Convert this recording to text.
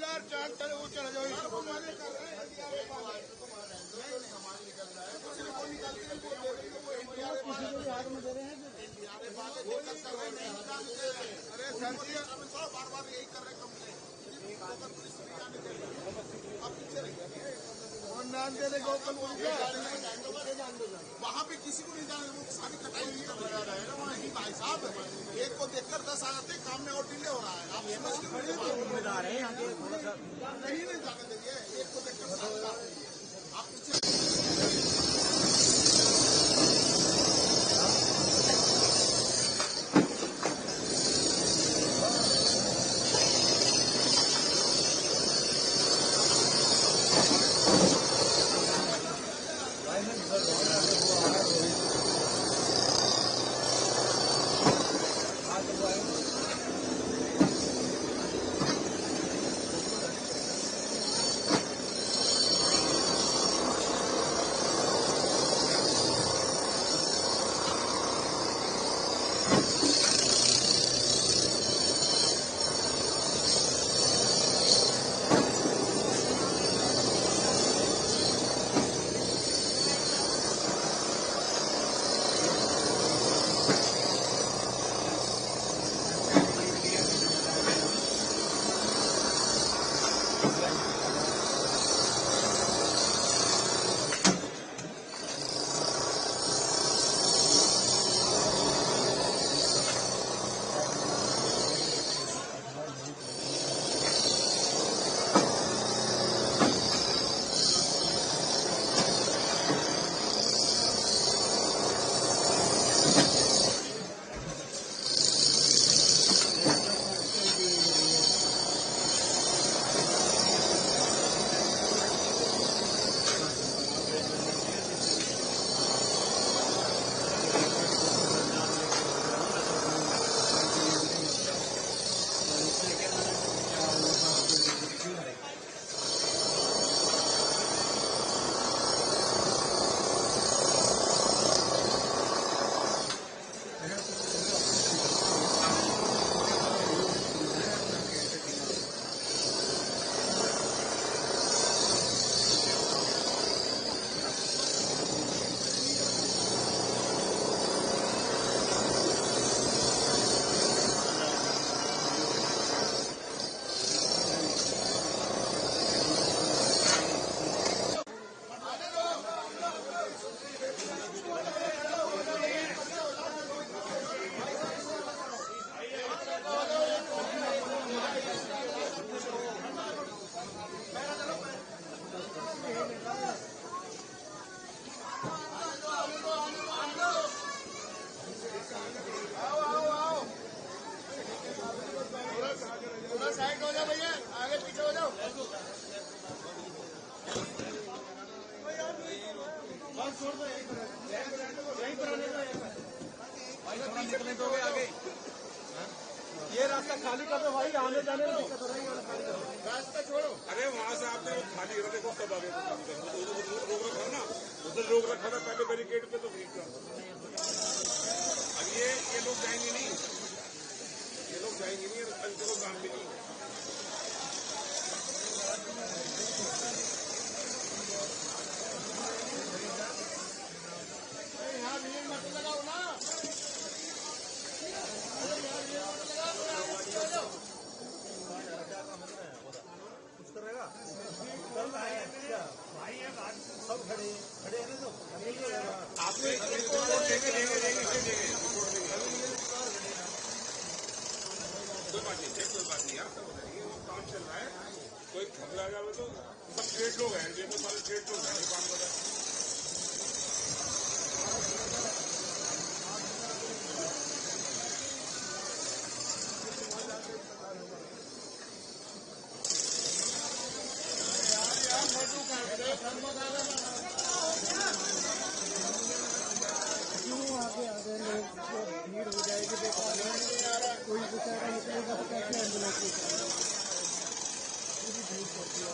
यार चांद चले वो चला जाओ। हाथ में दे रहे हैं। अरे सर जी बार बार यही कर रहे कंप्लेन। और नाम दे देगा वहाँ पे किसी को नहीं जाने, वो सारी कटाई नहीं कर लगा रहा है ना वहाँ ही। भाई साहब एक को देखकर 10 आ जाते, काम में और डिले हो रहा है। आप जिम्मेदार है यहाँ के, नहीं जाने देंगे। एक को देखकर आप साइड हो जाओ भैया, आगे पीछे हो जाओ। बस छोड़ दो, यहीं पर आने दो। भाई थोड़ा निकलने दोगे आगे, ये रास्ता खाली कर दो भाई, आने जाने में दिक्कत हो रही है। रास्ता छोड़ो। अरे वहाँ से आपने खाली कर देखो सब आगे रोक रखा ना, उधर रोक रखा था पहले बैरिकेड पे, तो ठीक था। अब ये लोग जाएंगे नहीं, ये लोग जाएंगे नहीं, अंत को काम भी नहीं। यहाँ भीड़ मत लगाओ ना, कुछ करेगा चल रहा है क्या भाई? ये बात सब खड़े हैं ना, सब आपको कोई बात नहीं यार, सब ये वो काम चल रहा है। कोई घबरा जाए तो सब ट्रेड लोग हैं, देखो सारे ट्रेड लोग हैं, काम कर रहे हैं। क्यों आगे लोग भीड़ हो जाएगी, कोई बेचारा निकलेगा तो कैसे एम्बुलेंस निकलेगा, पूरी भीड़ पड़ती है।